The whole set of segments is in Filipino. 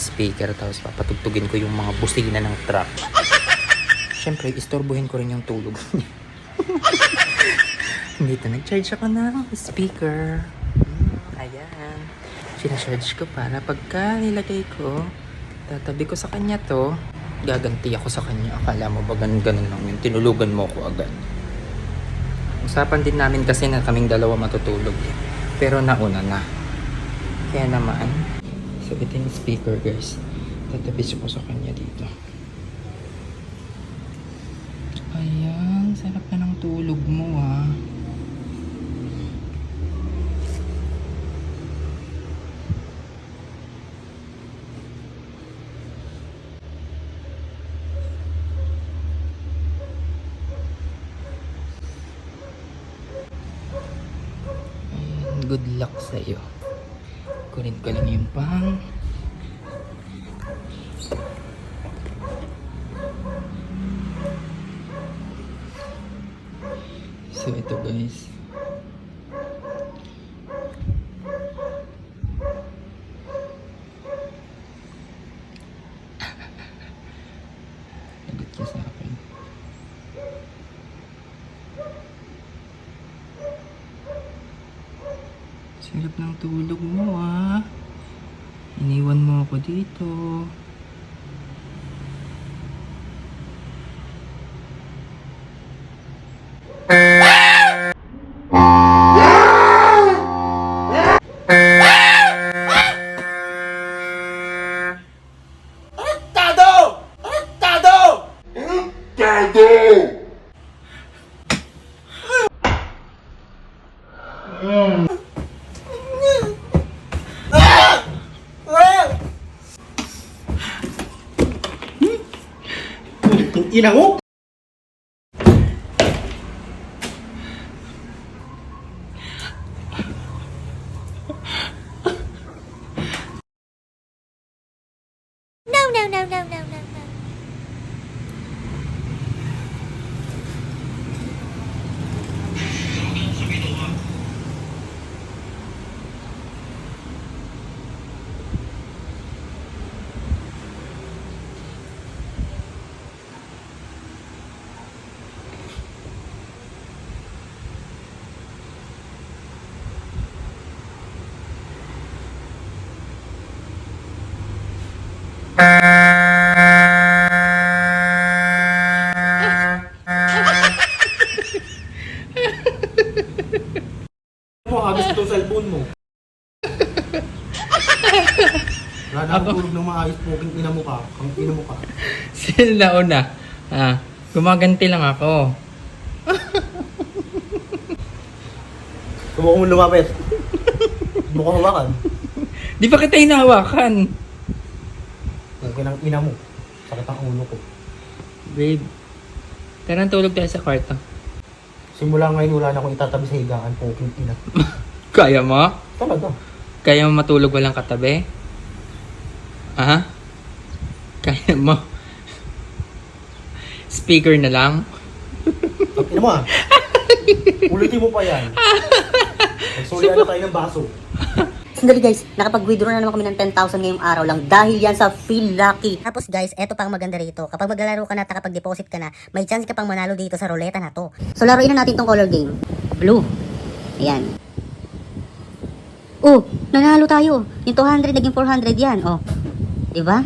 speaker tapos papatugtugin ko yung mga busina ng truck. Siyempre, istorbohin ko rin yung tulog niya. Dito, nag-charge ako ng speaker. Ayan. Sinacharge ko para pagka nilagay ko, tatabi ko sa kanya to, gaganti ako sa kanya. Akala mo ba ganun lang yun? Tinulugan mo ko agad. Usapan din namin kasi na kaming dalawa matutulog eh. Pero nauna na. Kaya naman, so ito yung speaker guys. Tatabi ko sa kanya dito. Ayan, sarap na ng tulog mo ah. Good luck sa'yo. Kunin ko lang yung pang. So ito guys. Lagot ka sa akin. Sarap ng tulog mo ah. Iniwan mo ako dito. Ina mo? No. Mo agos itong cellphone mo. Wala na akong tulog ng maayos po. Ina mo ka. Ang ina mo ka. Sino na una? Ah, gumaganti lang ako. Subukan mo lumapit. Subukan hawakan. Di ba kita hinahawakan? Ang kinang ina mo. Sakit ang ulo ko. Babe, tara tulog tayo sa kwarto. Simula ngayon wala na akong itatabi sa higaan po. Ina. Kaya mo? Talaga. Kaya mo matulog walang katabi? Ah? Kaya mo? Speaker na lang? Ang ina mo ah. Ulitin mo pa yan. Nagsulya na tayo ng baso. Sandali guys, nakapag-withdraw na naman kami ng 10,000 ngayong araw lang dahil yan sa Feel Lucky. Tapos guys, eto pang maganda rito. Kapag maglalaro ka na at nakapag-deposit ka na, may chance ka pang manalo dito sa ruleta na to. So laruin na natin tong color game. Blue. Ayan. Oh, nanalo tayo. Yung 200 naging 400 yan. Oh. Diba?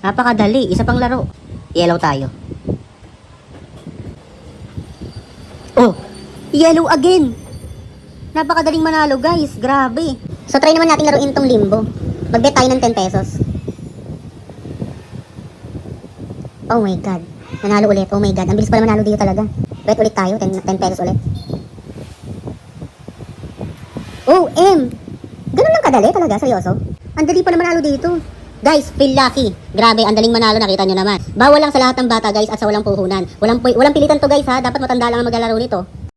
Napakadali. Isa pang laro. Yellow tayo. Oh, yellow again. Napakadaling manalo guys. Grabe. So try naman natin laruin tong limbo. Mag-bet tayo ng 10 pesos. Oh my god. Nanalo ulit. Oh my god. Ang bilis pala manalo dito talaga. Bet ulit tayo. 10 pesos ulit. Oh, ganun lang kadali talaga. Seryoso. Ang dali pa naman manalo dito. Guys, Feel Lucky. Grabe, ang daling manalo. Nakita nyo naman. Bawal lang sa lahat ng bata guys at sa walang puhunan. Walang pilitan to guys ha. Dapat matanda lang ang maglalaro nito.